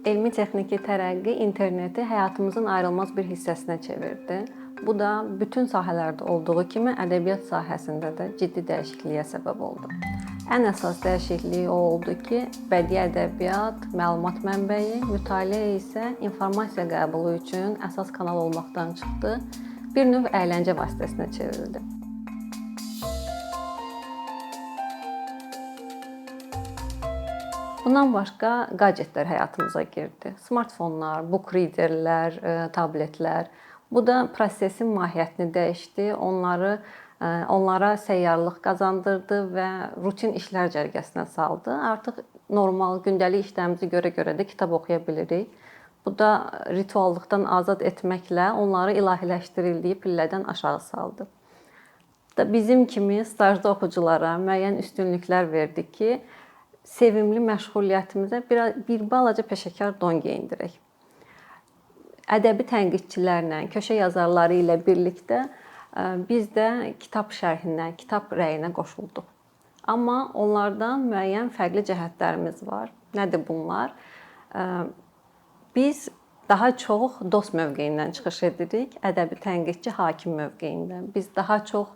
Elmi-texniki tərəqqi interneti həyatımızın ayrılmaz bir hissəsinə çevirdi. Bu da bütün sahələrdə olduğu kimi ədəbiyyat sahəsində də ciddi dəyişikliyə səbəb oldu. Ən əsas dəyişiklik o oldu ki, bədii ədəbiyyat məlumat mənbəyi, mütaliə isə informasiya qəbulu üçün əsas kanal olmaqdan çıxdı, bir növ əyləncə vasitəsinə çevrildi. Bundan başqa gadjetlər həyatımıza girdi. Smartfonlar, book readerlər, tabletlər. Bu da prosesin mahiyyətini dəyişdi, onlara səyyarlıq qazandırdı və rutin işlər cərgəsinə saldı. Artıq normal gündəlik işlərimizi görə də kitab oxuya bilirik. Bu da rituallıqdan azad etməklə onları ilahiləşdirildiyi pillədən aşağı saldı. Bizim kimi stajda oxuculara müəyyən üstünlüklər verdi ki, sevimli məşğuliyyətimizə bir balaca peşəkar don geyindirək. Ədəbi tənqidçilərlə, köşə yazarları ilə birlikdə biz də kitab şərhinə, kitab rəyinə qoşulduq. Amma onlardan müəyyən fərqli cəhətlərimiz var. Nədir bunlar? Biz daha çox dost mövqeyindən çıxış edirik, ədəbi tənqidçi hakim mövqeyindən. Biz daha çox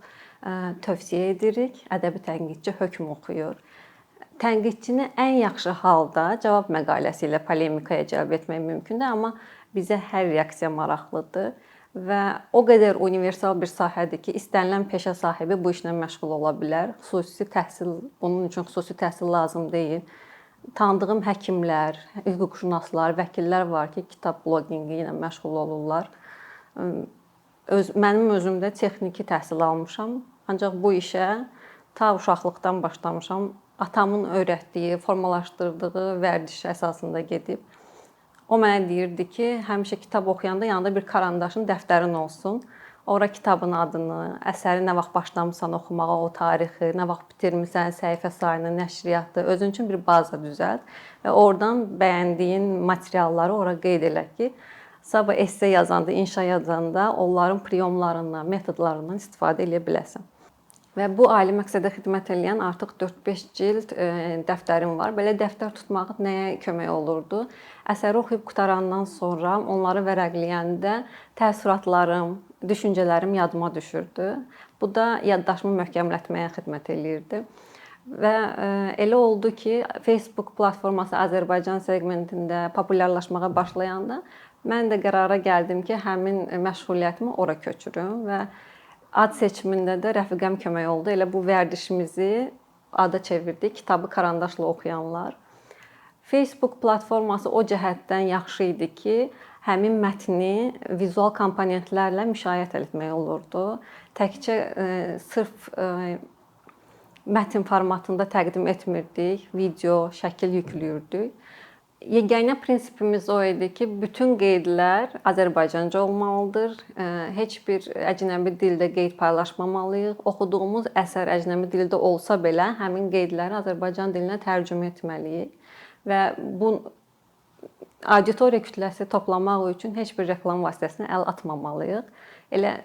tövsiyə edirik, ədəbi tənqidçi hökm oxuyur. Tənqidçini ən yaxşı halda cavab məqaləsi ilə polemikaya cəlb etmək mümkündür, amma bizə hər reaksiya maraqlıdır və o qədər universal bir sahədir ki, istənilən peşə sahibi bu işlə məşğul ola bilər. Bunun üçün xüsusi təhsil lazım deyil. Tanıdığım həkimlər, hüquqşünaslar, vəkillər var ki, kitab bloqinqi ilə məşğul olurlar. Mənim özüm də texniki təhsil almışam, ancaq bu işə ta uşaqlıqdan başlamışam. Atamın öyrətdiyi, formalaşdırdığı vərdiş əsasında gedib. O mənə deyirdi ki, həmişə kitab oxuyanda yanında bir karandaşın, dəftərin olsun. Ora kitabın adını, əsəri nə vaxt başlamısan oxumağa, o tarixi, nə vaxt bitirmisən, səhifə sayını, nəşriyyatı, özün üçün bir baza düzəlt və oradan bəyəndiyin materialları ora qeyd elə ki, sabah esse yazanda, inşa yazanda onların priyomlarından, metodlarından istifadə edə biləsən. Və bu ali məqsədə xidmət edən artıq 4-5 cild dəftərim var. Belə dəftər tutmaq nəyə kömək olurdu? Əsəri oxuyub qutarandan sonra onları vərəqləyəndə təəssüratlarım, düşüncələrim yadıma düşürdü. Bu da yaddaşımı möhkəmlətməyə xidmət eləyirdi. Və elə oldu ki, Facebook platforması Azərbaycan seqmentində populyarlaşmağa başlayanda mən də qərara gəldim ki, həmin məşğuliyyətimi ora köçürüm və ad seçimində də rəfiqəm kömək oldu. Elə bu vərdişimizi ada çevirdik, kitabı karandaşla oxuyanlar. Facebook platforması o cəhətdən yaxşı idi ki, həmin mətni vizual komponentlərlə müşayiət etmək olurdu. Təkcə sırf mətn formatında təqdim etmirdik, video, şəkil yükləyirdik. Yeganə prinsipimiz o idi ki, bütün qeydlər Azərbaycanca olmalıdır. Heç bir əcnəbi dildə qeyd paylaşmamalıyıq. Oxuduğumuz əsər əcnəbi dildə olsa belə, həmin qeydləri Azərbaycan dilinə tərcümə etməliyik. Və bu auditoriya kütləsi toplamaq üçün heç bir reklam vasitəsinə əl atmamalıyıq. Elə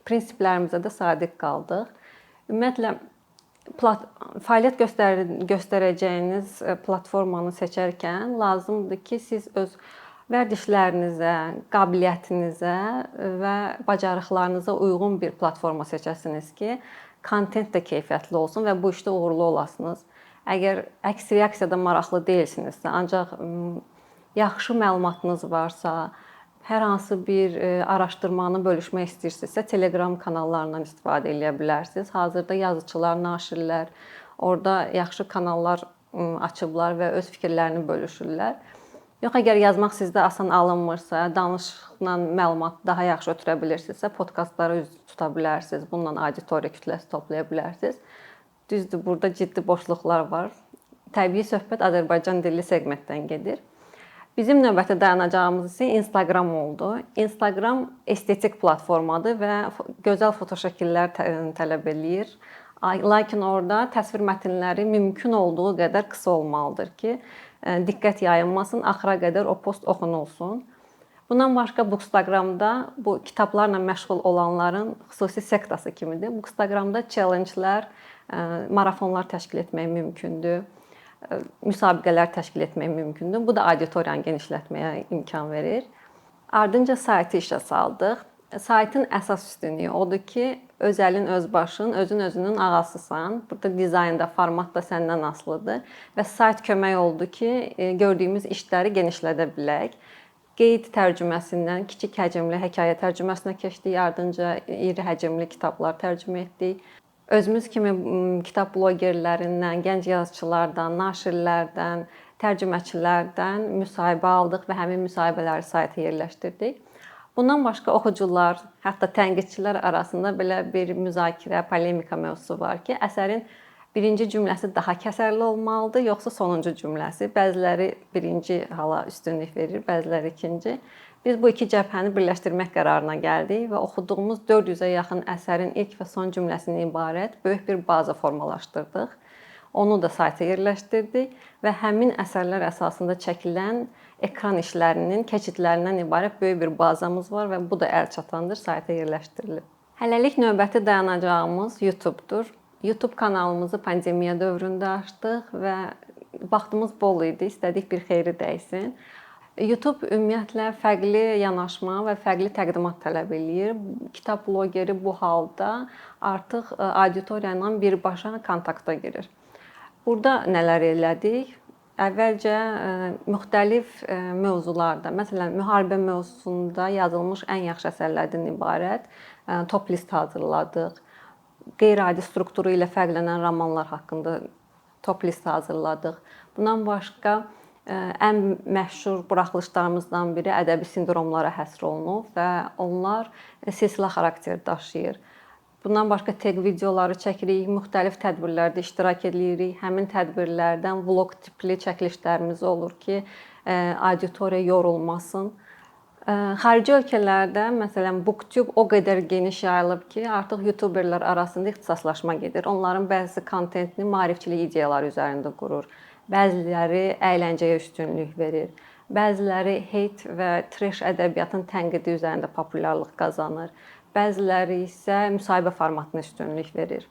prinsiplərimizə də sadiq qaldıq. Ümumiyyətlə, fəaliyyət göstərəcəyiniz platformanı seçərkən lazımdır ki, siz öz vərdişlərinizə, qabiliyyətinizə və bacarıqlarınıza uyğun bir platforma seçəsiniz ki, kontent də keyfiyyətli olsun və bu işdə uğurlu olasınız. Əgər əks reaksiyada maraqlı deyilsinizsə, ancaq yaxşı məlumatınız varsa, hər hansı bir araşdırmanı bölüşmək istəyirsinizsə, Telegram kanallarından istifadə edə bilərsiniz. Hazırda yazıçılar, naşirlər orada yaxşı kanallar açıblar və öz fikirlərini bölüşürlər. Yox, əgər yazmaq sizdə asan alınmırsa, danışıqla məlumat daha yaxşı ötürə bilirsinizsə, podkastlara üz tuta bilərsiniz. Bununla auditoriya kütləsi toplaya bilərsiniz. Düzdür, burada ciddi boşluqlar var. Təbii söhbət Azərbaycan dilli segmentdən gedir. Bizim növbəti dayanacağımız isə Instagram oldu. Instagram estetik platformadır və gözəl fotoşəkillər tələb eləyir. Lakin orada təsvir mətnləri mümkün olduğu qədər qısa olmalıdır ki, diqqət yayılmasın, axıra qədər o post oxunulsun. Bundan başqa Bookstagramda bu kitablarla məşğul olanların xüsusi sektası kimidir. Bookstagramda challenge'lər, marafonlar təşkil etmək mümkündür. müsabiqələr təşkil etmək mümkündür. Bu da auditoriyanı genişlətməyə imkan verir. Ardınca saytı işə saldıq. Saytın əsas üstünlüyü odur ki, öz əlin öz başın, özün özünün ağasısan. Burada dizayn da, format da səndən asılıdır və sayt kömək oldu ki, gördüyümüz işləri genişlədə bilək. Qeyd tərcüməsindən kiçik həcmli hekayə tərcüməsinə keçdik, ardınca iri həcmli kitablar tərcümə etdik. Özümüz kimi kitab blogerlərindən, gənc yazıçılardan, naşirlərdən, tərcüməçilərdən müsahibə aldıq və həmin müsahibələri sayta yerləşdirdik. Bundan başqa oxucular, hətta tənqidçilər arasında belə bir müzakirə, polemika mövzusu var ki, əsərin birinci cümləsi daha kəsərli olmalıdır, yoxsa sonuncu cümləsi. Bəziləri birinci hala üstünlük verir, bəziləri ikinci. Biz bu iki cəbhəni birləşdirmək qərarına gəldik və oxuduğumuz 400-ə yaxın əsərin ilk və son cümləsindən ibarət böyük bir baza formalaşdırdıq. Onu da sayta yerləşdirdik və həmin əsərlər əsasında çəkilən ekran işlərinin keçidlərindən ibarət böyük bir bazamız var və bu da əlçatandır, sayta yerləşdirilib. Hələlik növbəti dayanacağımız YouTube-dur. YouTube kanalımızı pandemiya dövründə açdıq və vaxtımız bol idi, istədik bir xeyri dəysin. YouTube ümumiyyətlə fərqli yanaşma və fərqli təqdimat tələb eləyir. Kitab blogeri bu halda artıq auditoriya ilə birbaşa kontakta girir. Burada nələr elədik? Əvvəlcə müxtəlif mövzularda, məsələn, müharibə mövzusunda yazılmış ən yaxşı əsərlərdən ibarət top list hazırladıq. Qeyri-adi strukturu ilə fərqlənən romanlar haqqında top list hazırladıq. Bundan başqa ən məşhur buraxılışlarımızdan biri ədəbi sindromlara həsr olunub və onlar silsilə xarakteri daşıyır. Bundan başqa tag videoları çəkirik, müxtəlif tədbirlərdə iştirak edirik. Həmin tədbirlərdən vlog tipli çəkilişlərimiz olur ki, auditoriya yorulmasın. Xarici ölkələrdə, məsələn, BookTube o qədər geniş yayılıb ki, artıq YouTuberlər arasında ixtisaslaşma gedir. Onların bəzisi kontentini maarifçilik ideyaları üzərində qurur. Bəziləri əyləncəyə üstünlük verir. Bəziləri hate və trash ədəbiyyatın tənqidi üzərində populyarlıq qazanır. Bəziləri isə müsahibə formatına üstünlük verir.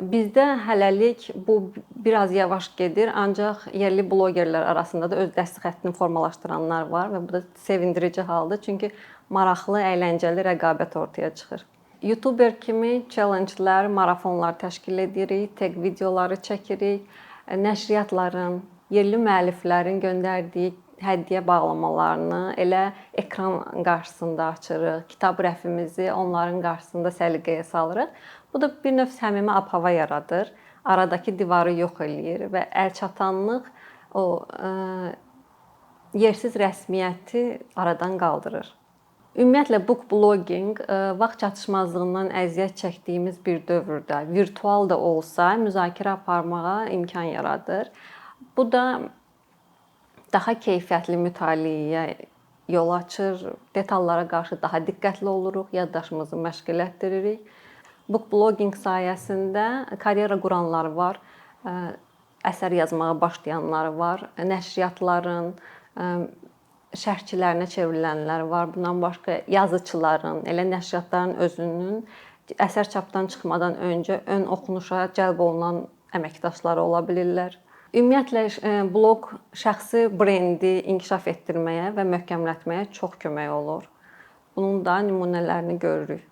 Bizdə hələlik bu biraz yavaş gedir, ancaq yerli blogerlər arasında da öz dəstək xəttini formalaşdıranlar var və bu da sevindirici haldır, çünki maraqlı, əyləncəli rəqabət ortaya çıxır. YouTuber kimi challenge-lər, marafonlar təşkil edirik, tag videoları çəkirik, nəşriyyatların, yerli müəlliflərin göndərdiyi hədiyyə bağlamalarını elə ekran qarşısında açırıq. Kitab rəfimizi onların qarşısında səliqəyə salırıq. Bu da bir növ səmimi ab-hava yaradır. Aradakı divarı yox eləyir və əlçatanlıq o yersiz rəsmiyyəti aradan qaldırır. Ümumiyyətlə book blogging vaxt çatışmazlığından əziyyət çəkdiyimiz bir dövrdə virtual da olsa müzakirə aparmağa imkan yaradır. Bu da daha keyfiyyətli mütaliəyə yol açır, detallara qarşı daha diqqətli oluruq, yaddaşımızı məşq elətdiririk. Book blogging sayəsində karyera quranlar var, əsər yazmağa başlayanlar var, nəşriyyatların şərhçilərinə çevrilənlər var. Bundan başqa yazıçıların, elə nəşriyyatların özünün əsər çapdan çıxmadan öncə ön oxunuşa cəlb olunan əməkdaşları ola bilirlər. Ümumiyyətlə bloq şəxsi brendi inkişaf etdirməyə və möhkəmlətməyə çox kömək olur. Bunun da nümunələrini görürük.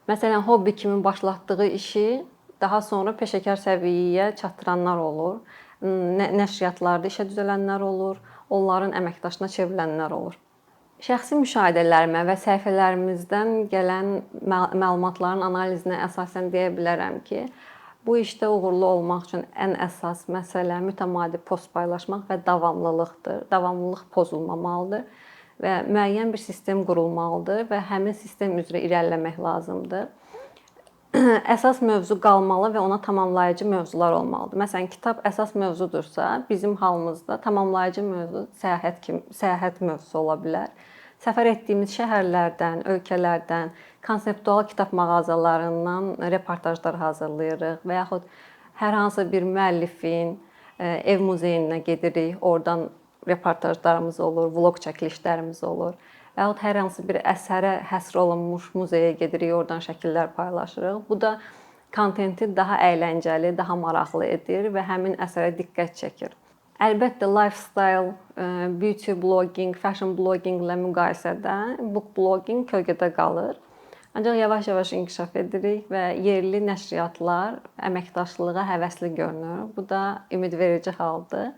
Məsələn, hobbi kimi başlatdığı işi daha sonra peşəkar səviyyəyə çatdıranlar olur. Nəşriyyatlarda işə düzələnlər olur, onların əməkdaşına çevrilənlər olur. Şəxsi müşahidələrimə və səhifələrimizdən gələn məlumatların analizinə əsasən deyə bilərəm ki, bu işdə uğurlu olmaq üçün ən əsas məsələ mütəmadi post paylaşmaq və davamlılıqdır. Davamlılıq pozulmamalıdır və müəyyən bir sistem qurulmalıdır və həmin sistem üzrə irəliləmək lazımdır. Əsas mövzu qalmalı və ona tamamlayıcı mövzular olmalıdır. Məsələn, kitab əsas mövzudursa, bizim halımızda tamamlayıcı mövzu səyahət mövzusu ola bilər. Səfər etdiyimiz şəhərlərdən, ölkələrdən, konseptual kitab mağazalarından reportajlar hazırlayırıq və yaxud hər hansı bir müəllifin ev muzeyinə gedirik, oradan reportajlarımız olur, vlog çəkilişlərimiz olur. Və yaxud hər hansı bir əsərə həsr olunmuş muzeyə gedirik, oradan şəkillər paylaşırıq. Bu da kontenti daha əyləncəli, daha maraqlı edir və həmin əsərə diqqət çəkir. Əlbəttə, lifestyle, beauty blogging, fashion blogging ilə müqayisədə book blogging kölgədə qalır. Ancaq yavaş-yavaş inkişaf edirik və yerli nəşriyyatlar əməkdaşlığa həvəsli görünür. Bu da ümidverici haldır.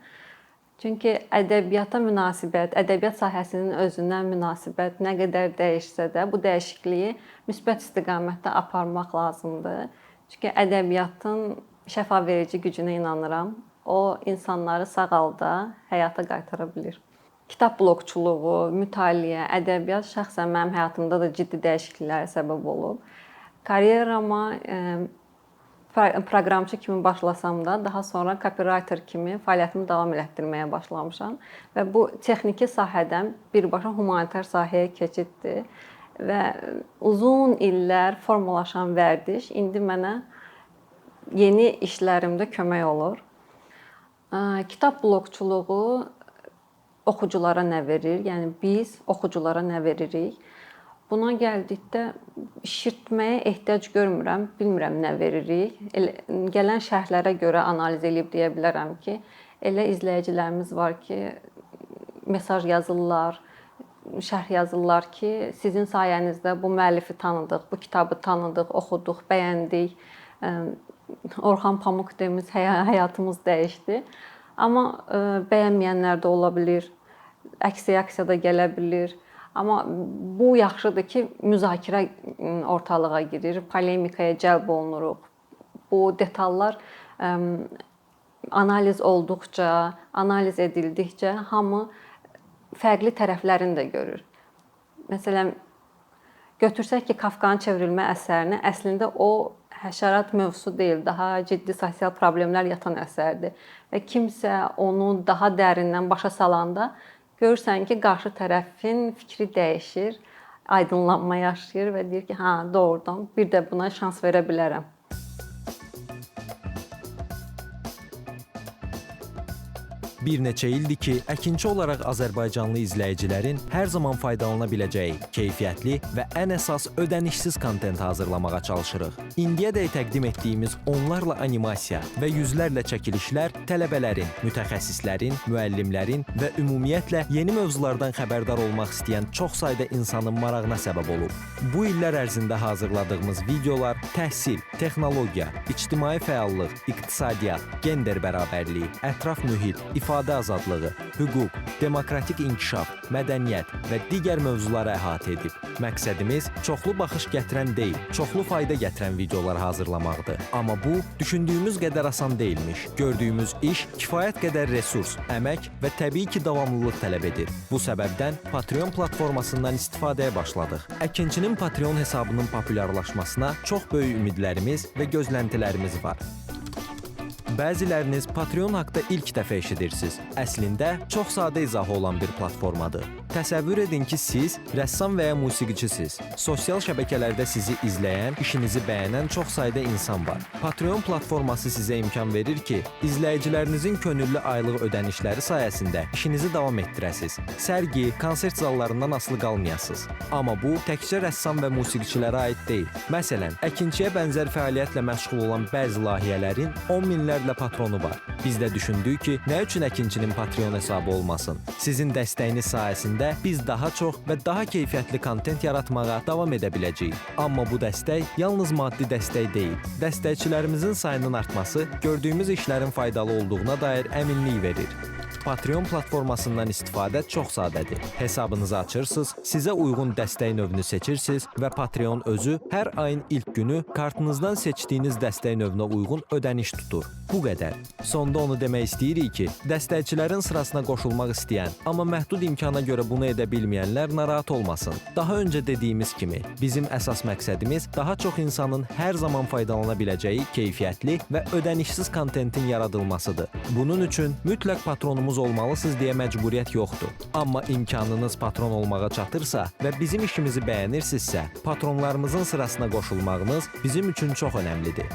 Çünki ədəbiyyata münasibət, ədəbiyyat sahəsinin özünə münasibət nə qədər dəyişsə də, bu dəyişikliyi müsbət istiqamətdə aparmaq lazımdır. Çünki ədəbiyyatın şəfaveverici gücünə inanıram. O, insanları sağalda, həyata qaytara bilir. Kitab bloqçuluğu, mütaliə, ədəbiyyat şəxsən mənim həyatımda da ciddi dəyişikliklərə səbəb olub. Karyerama proqramçı kimi başlasam da, daha sonra copywriter kimi fəaliyyətimi davam etdirməyə başlamışam və bu texniki sahədən birbaşa humanitar sahəyə keçiddir və uzun illər formalaşan vərdiş indi mənə yeni işlərimdə kömək olur. Kitab bloqçuluğu oxuculara nə verir? Yəni biz oxuculara nə veririk? Buna gəldikdə şişirtməyə ehtiyac görmürəm, bilmirəm nə veririk. Gələn şərhlərə görə analiz edib deyə bilərəm ki, elə izləyicilərimiz var ki, mesaj yazırlar, şərh yazırlar ki, sizin sayənizdə bu müəllifi tanıdıq, bu kitabı tanıdıq, oxuduq, bəyəndik. Orxan Pamuk demiş, həyatımız dəyişdi. Amma bəyənməyənlər də ola bilər, əks reaksiya da gələ bilər. Amma bu yaxşıdır ki, müzakirə ortalığa girir, polemikaya cəlb olunuruq. Bu detallar analiz olduqca, analiz edildikcə hamı fərqli tərəflərini də görür. Məsələn, götürsək ki, Kafkanın çevrilmə əsərini, əslində o həşərat mövzusu deyil, daha ciddi sosial problemlər yatan əsərdir. Və kimsə onu daha dərindən başa salanda görürsən ki, qarşı tərəfin fikri dəyişir, aydınlanma yaşayır və deyir ki, hə, doğrudan bir də buna şans verə bilərəm. Bir neçə ildir ki, əkinçi olaraq Azərbaycanlı izləyicilərin hər zaman faydalana biləcəyi keyfiyyətli və ən əsas ödənişsiz kontent hazırlamağa çalışırıq. İndiyədək təqdim etdiyimiz onlarla animasiya və yüzlərlə çəkilişlər tələbələrin, mütəxəssislərin, müəllimlərin və ümumiyyətlə yeni mövzulardan xəbərdar olmaq istəyən çox sayda insanın marağına səbəb olub. Bu illər ərzində hazırladığımız videolar təhsil, texnologiya, ictimai fəallıq, iqtisadiyyat, gender bərabərliyi, ətraf mühit, ifadə azadlığı, hüquq, demokratik inkişaf, mədəniyyət və digər mövzuları əhatə edib. Məqsədimiz çoxlu baxış gətirən deyil, çoxlu fayda gətirən videolar hazırlamaqdır. Amma bu, düşündüyümüz qədər asan deyilmiş. Gördüyümüz iş kifayət qədər resurs, əmək və təbii ki, davamlılıq tələb edir. Bu səbəbdən Patreon platformasından istifadəyə başladıq. Əkinçinin Patreon hesabının populyarlaşmasına çox böyük ümidlərimiz və gözləntilərimiz var. Bəziləriniz Patreon haqda ilk dəfə eşidirsiniz. Əslində, çox sadə izahı olan bir platformadır. Təsəvvür edin ki, siz rəssam və ya musiqiçisiniz. Sosial şəbəkələrdə sizi izləyən, işinizi bəyənən çox sayda insan var. Patreon platforması sizə imkan verir ki, izləyicilərinizin könüllü aylıq ödənişləri sayəsində işinizi davam etdirəsiniz. Sərgi, konsert zallarından asılı qalmayasınız. Amma bu, təkcə rəssam və musiqiçilərə aid deyil. Məsələn, əkinçiyə bənzər fəaliyyətlə məşğul olan bəzi layihələrin 10 minlərlə patronu var. Biz də düşündük ki, nə üçün əkinçinin Patreon hesabı olmasın? Sizin dəstəyiniz sayəsində biz daha çox və daha keyfiyyətli kontent yaratmağa davam edə biləcəyik. Amma bu dəstək yalnız maddi dəstək deyil. Dəstəkçilərimizin sayının artması gördüyümüz işlərin faydalı olduğuna dair əminlik verir. Patreon platformasından istifadə çox sadədir. Hesabınızı açırsınız, sizə uyğun dəstək növünü seçirsiniz və Patreon özü hər ayın ilk günü kartınızdan seçdiyiniz dəstək növünə uyğun ödəniş tutur. Bu qədər. Sonda onu demək istəyirik ki, dəstəkçilərin sırasına qoşulmaq istəyən, amma məhdud imkana görə bunu edə bilməyənlər narahat olmasın. Daha öncə dediyimiz kimi, bizim əsas məqsədimiz daha çox insanın hər zaman faydalana biləcəyi keyfiyyətli və ödənişsiz kontentin yaradılmasıdır. Bunun üçün mütləq patronumuz olmalısınız deyə məcburiyyət yoxdur. Amma imkanınız patron olmağa çatırsa və bizim işimizi bəyənirsinizsə, patronlarımızın sırasına qoşulmağınız bizim üçün çox önəmlidir.